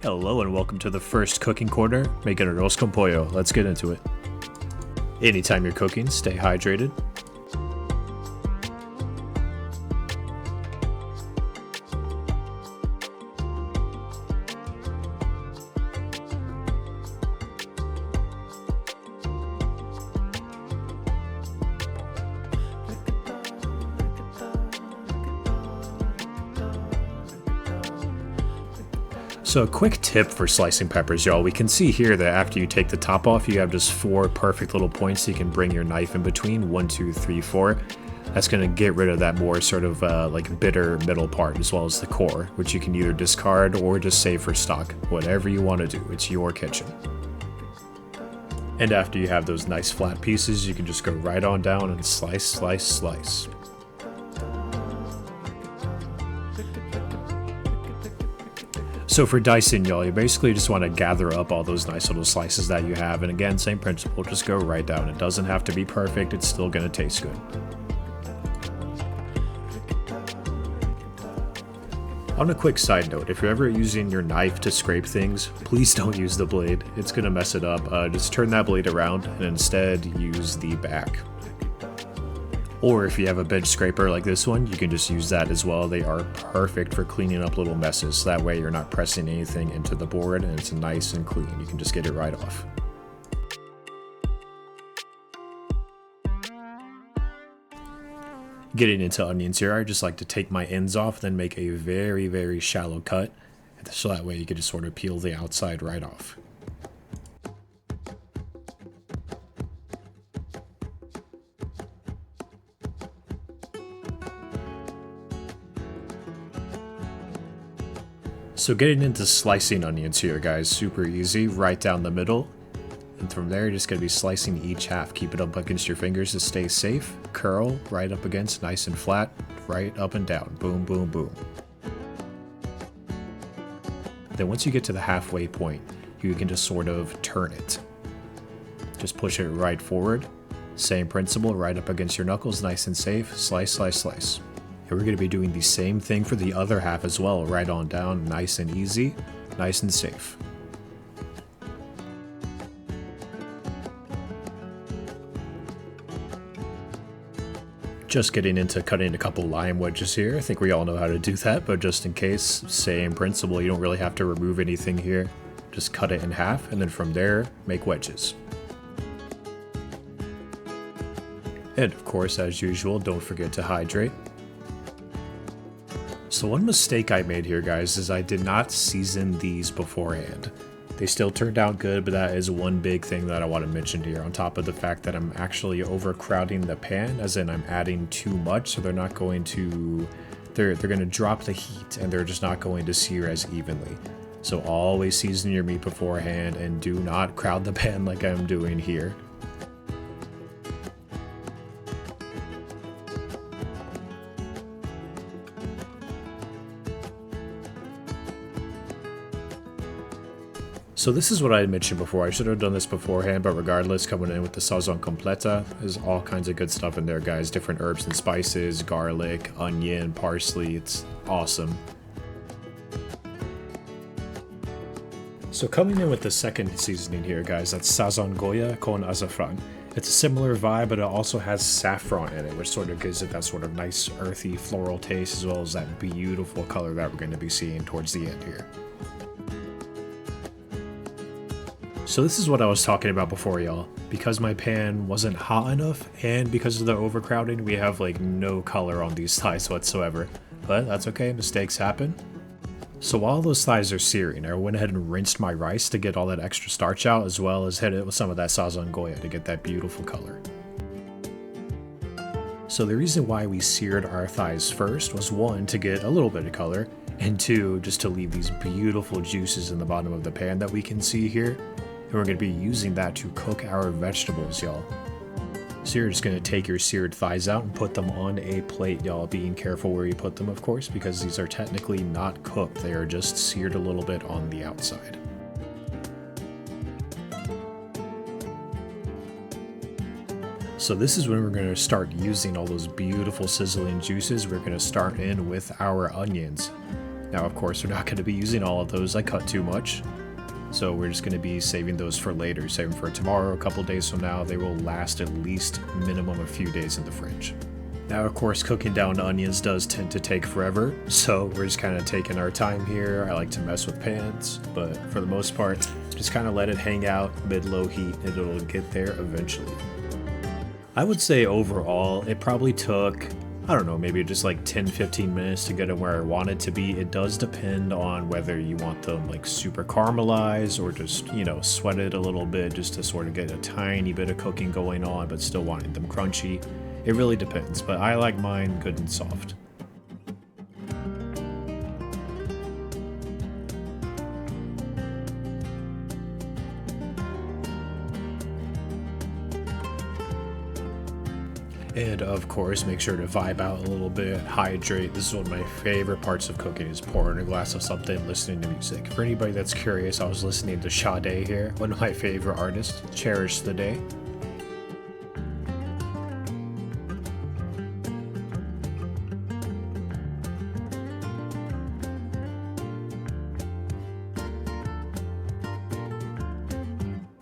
Hello and welcome to the first cooking corner, making Arroz con Pollo. Let's get into it. Anytime you're cooking, stay hydrated. So a quick tip for slicing peppers, y'all. We can see here that after you take the top off, you have just 4 perfect little points so you can bring your knife in between. 1, 2, 3, 4. That's going to get rid of that more sort of like bitter middle part, as well as the core, which you can either discard or just save for stock. Whatever you want to do, it's your kitchen. And after you have those nice flat pieces, you can just go right on down and slice, slice, slice. So for dicing, y'all, you basically just want to gather up all those nice little slices that you have. And again, same principle, just go right down. It doesn't have to be perfect, it's still going to taste good. On a quick side note, if you're ever using your knife to scrape things, please don't use the blade. It's going to mess it up. Just turn that blade around and instead use the back. Or if you have a bench scraper like this one, you can just use that as well. They are perfect for cleaning up little messes. So that way you're not pressing anything into the board and it's nice and clean. You can just get it right off. Getting into onions here, I just like to take my ends off, then make a very, very shallow cut. So that way you can just sort of peel the outside right off. So getting into slicing onions here, guys, super easy, right down the middle. And from there, you're just going to be slicing each half. Keep it up against your fingers to stay safe. Curl, right up against, nice and flat, right up and down. Boom, boom, boom. Then once you get to the halfway point, you can just sort of turn it. Just push it right forward. Same principle, right up against your knuckles, nice and safe. Slice, slice, slice. We're going to be doing the same thing for the other half as well, right on down, nice and easy, nice and safe. Just getting into cutting a couple lime wedges here. I think we all know how to do that, but just in case, same principle. You don't really have to remove anything here. Just cut it in half, and then from there, make wedges. And of course, as usual, don't forget to hydrate. So one mistake I made here, guys, is I did not season these beforehand. They still turned out good, but that is one big thing that I want to mention here, on top of the fact that I'm actually overcrowding the pan, as in I'm adding too much, so they're not going to, they're going to drop the heat, and they're just not going to sear as evenly. So always season your meat beforehand, and do not crowd the pan like I'm doing here. So this is what I had mentioned before. I should have done this beforehand, but regardless, coming in with the Sazon completa, there's all kinds of good stuff in there, guys. Different herbs and spices, garlic, onion, parsley. It's awesome. So coming in with the second seasoning here, guys, that's Sazon Goya con Azzafran. It's a similar vibe, but it also has saffron in it, which sort of gives it that sort of nice earthy floral taste, as well as that beautiful color that we're going to be seeing towards the end here. So this is what I was talking about before, y'all. Because my pan wasn't hot enough, and because of the overcrowding, we have like no color on these thighs whatsoever. But that's okay, mistakes happen. So while those thighs are searing, I went ahead and rinsed my rice to get all that extra starch out, as well as hit it with some of that Sazon Goya to get that beautiful color. So the reason why we seared our thighs first was 1, to get a little bit of color, and 2, just to leave these beautiful juices in the bottom of the pan that we can see here. And we're going to be using that to cook our vegetables, y'all. So you're just going to take your seared thighs out and put them on a plate, y'all. Being careful where you put them, of course, because these are technically not cooked. They are just seared a little bit on the outside. So this is when we're going to start using all those beautiful sizzling juices. We're going to start in with our onions. Now, of course, we're not going to be using all of those. I cut too much. So we're just going to be saving those for later, saving for tomorrow, a couple days from now. They will last at least minimum a few days in the fridge. Now, of course, cooking down onions does tend to take forever, so we're just kind of taking our time here. I like to mess with pans, but for the most part, just kind of let it hang out mid-low heat and it'll get there eventually. I would say overall, it probably took, I don't know, maybe just like 10-15 minutes to get them where I want it to be. It does depend on whether you want them like super caramelized or just, you know, sweat it a little bit just to sort of get a tiny bit of cooking going on, but still wanting them crunchy. It really depends, but I like mine good and soft. And of course, make sure to vibe out a little bit, hydrate. This is one of my favorite parts of cooking, is pouring a glass of something, listening to music. For anybody that's curious, I was listening to Sade here, one of my favorite artists. Cherish the day.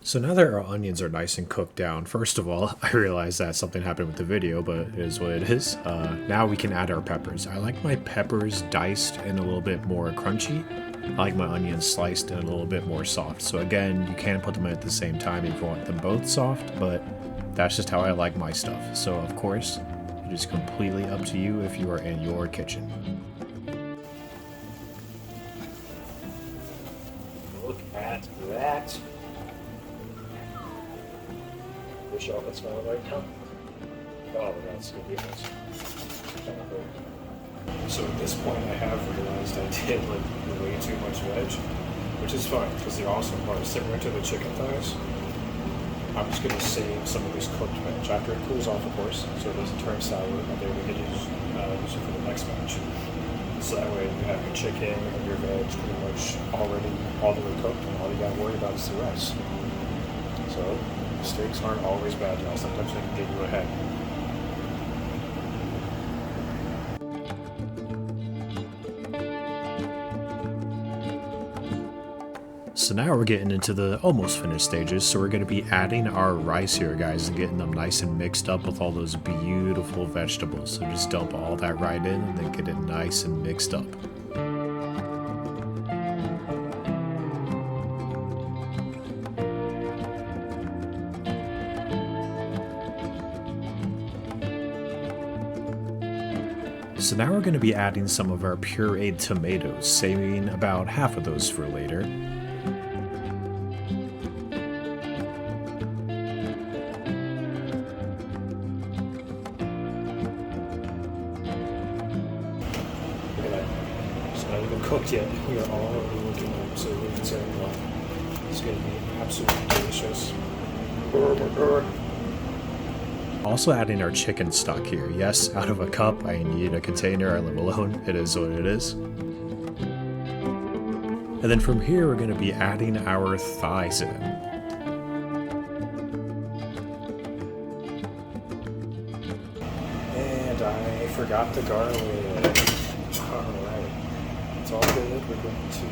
So now that our onions are nice and cooked down, first of all, I realized that something happened with the video, but it is what it is. Now we can add our peppers. I like my peppers diced and a little bit more crunchy. I like my onions sliced and a little bit more soft. So again, you can put them at the same time if you want them both soft, but that's just how I like my stuff. So of course, it is completely up to you if you are in your kitchen. Look at that. Wish y'all could smell it right now. Oh, that's gonna be nice. So at this point, I have realized I did like way too much veg, which is fine because the awesome part is similar to the chicken thighs. I'm just gonna save some of this cooked veg after it cools off, of course, so it doesn't turn sour. And then we can use it for the next batch. So that way you have your chicken and your veg pretty much already all the way cooked, and all you gotta worry about is the rest. So mistakes aren't always bad, y'all. Sometimes they can get you ahead. So now we're getting into the almost finished stages. So we're going to be adding our rice here, guys, and getting them nice and mixed up with all those beautiful vegetables. So just dump all that right in and then get it nice and mixed up. So now we're going to be adding some of our pureed tomatoes, saving about half of those for later. Look at that. It's not even cooked yet. We are already looking at it, so we can say, well, it's going to be absolutely delicious. Also adding our chicken stock here. Yes, out of a cup, I need a container, I live alone. It is what it is. And then from here, we're going to be adding our thighs in. And I forgot the garlic. Alright. It's all good. We're going to,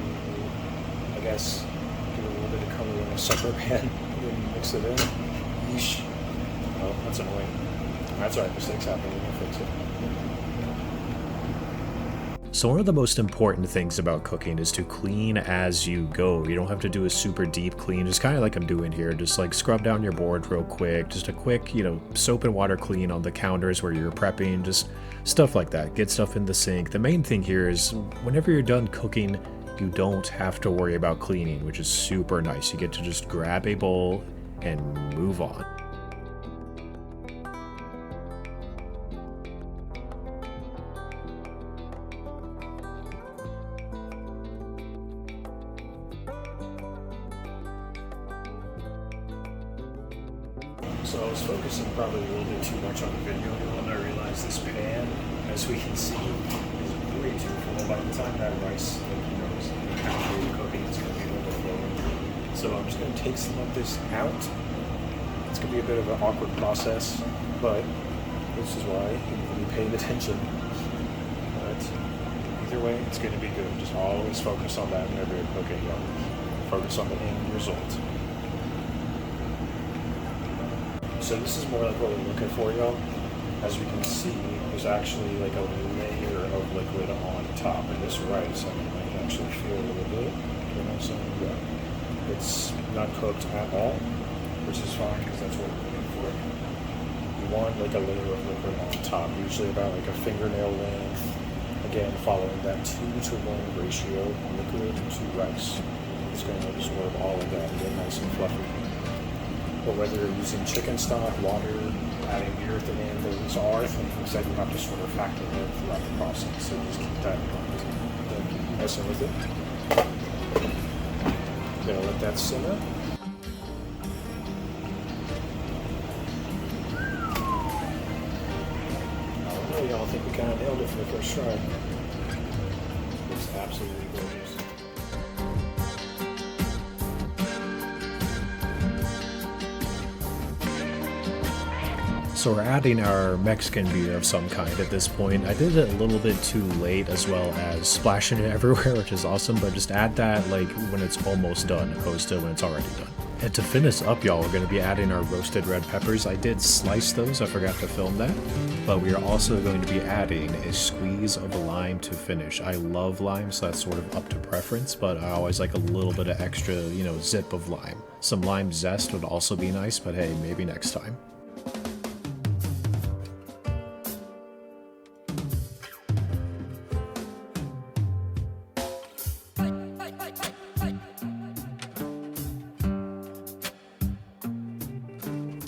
I guess, give it a little bit of color in a separate pan and mix it in. Yeesh. Oh, that's annoying. That's alright, mistakes happen, we're gonna fix it. So one of the most important things about cooking is to clean as you go. You don't have to do a super deep clean, just kind of like I'm doing here. Just like scrub down your board real quick. Just a quick, you know, soap and water clean on the counters where you're prepping, just stuff like that. Get stuff in the sink. The main thing here is whenever you're done cooking, you don't have to worry about cleaning, which is super nice. You get to just grab a bowl and move on. So I was focusing probably a little bit too much on the video, and I realized this pan, as we can see, is way too full. By the time that rice, you know, is halfway cooking, it's going to be overflowing. So I'm just going to take some of this out. It's going to be a bit of an awkward process, but this is why you need to be paying attention. But either your way, it's going to be good. Just always focus on that whenever you're cooking, y'all. Focus on the end result. So this is more like what we're looking for, y'all. As you can see, there's actually like a layer of liquid on top of this rice. I mean, I can actually feel a little bit. You know what I'm saying? Yeah. It's not cooked at all, which is fine because that's what we're looking for. You want like a layer of liquid on top, usually about like a fingernail length. Again, following that 2-to-1 ratio, liquid to rice. It's going to absorb all of that and get nice and fluffy. But whether you're using chicken stock, water, adding beer at the end, those are things that you have to sort of factor in throughout the process. So just keep that in mind. Don't keep messing with it. Gonna let that simmer. I don't know, y'all think we kind of nailed it for the first try. It's absolutely gorgeous. So we're adding our Mexican beer of some kind at this point. I did it a little bit too late, as well as splashing it everywhere, which is awesome, but just add that like when it's almost done, opposed to when it's already done. And to finish up, y'all, we're going to be adding our roasted red peppers. I did slice those, I forgot to film that. But we are also going to be adding a squeeze of lime to finish. I love lime, so that's sort of up to preference, but I always like a little bit of extra, you know, zip of lime. Some lime zest would also be nice, but hey, maybe next time.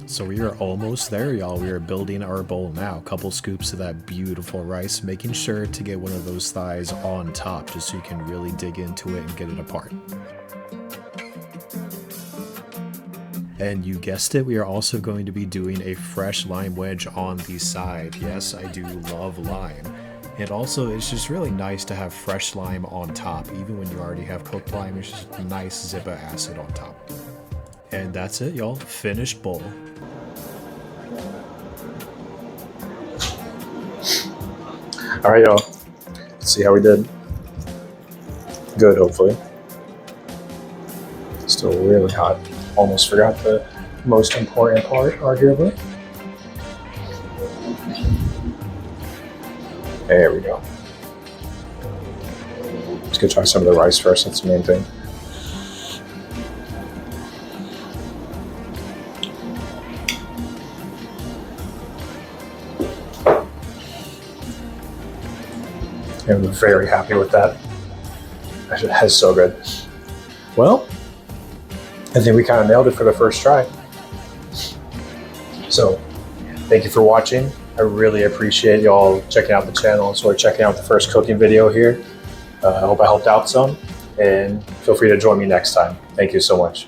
So we are almost there, y'all. We are building our bowl now. A couple scoops of that beautiful rice, making sure to get one of those thighs on top just so you can really dig into it and get it apart. And you guessed it, we are also going to be doing a fresh lime wedge on the side. Yes, I do love lime. And also, it's just really nice to have fresh lime on top. Even when you already have cooked lime, it's just a nice zip of acid on top. And that's it, y'all. Finished bowl. All right, y'all. Let's see how we did. Good, hopefully. Still really hot. Almost forgot the most important part, arguably. There we go. Let's go try some of the rice first. That's the main thing. I'm very happy with that. That's so good. Well, I think we kind of nailed it for the first try. So, thank you for watching. I really appreciate y'all checking out the channel, so checking out the first cooking video here. I hope I helped out some, and feel free to join me next time. Thank you so much.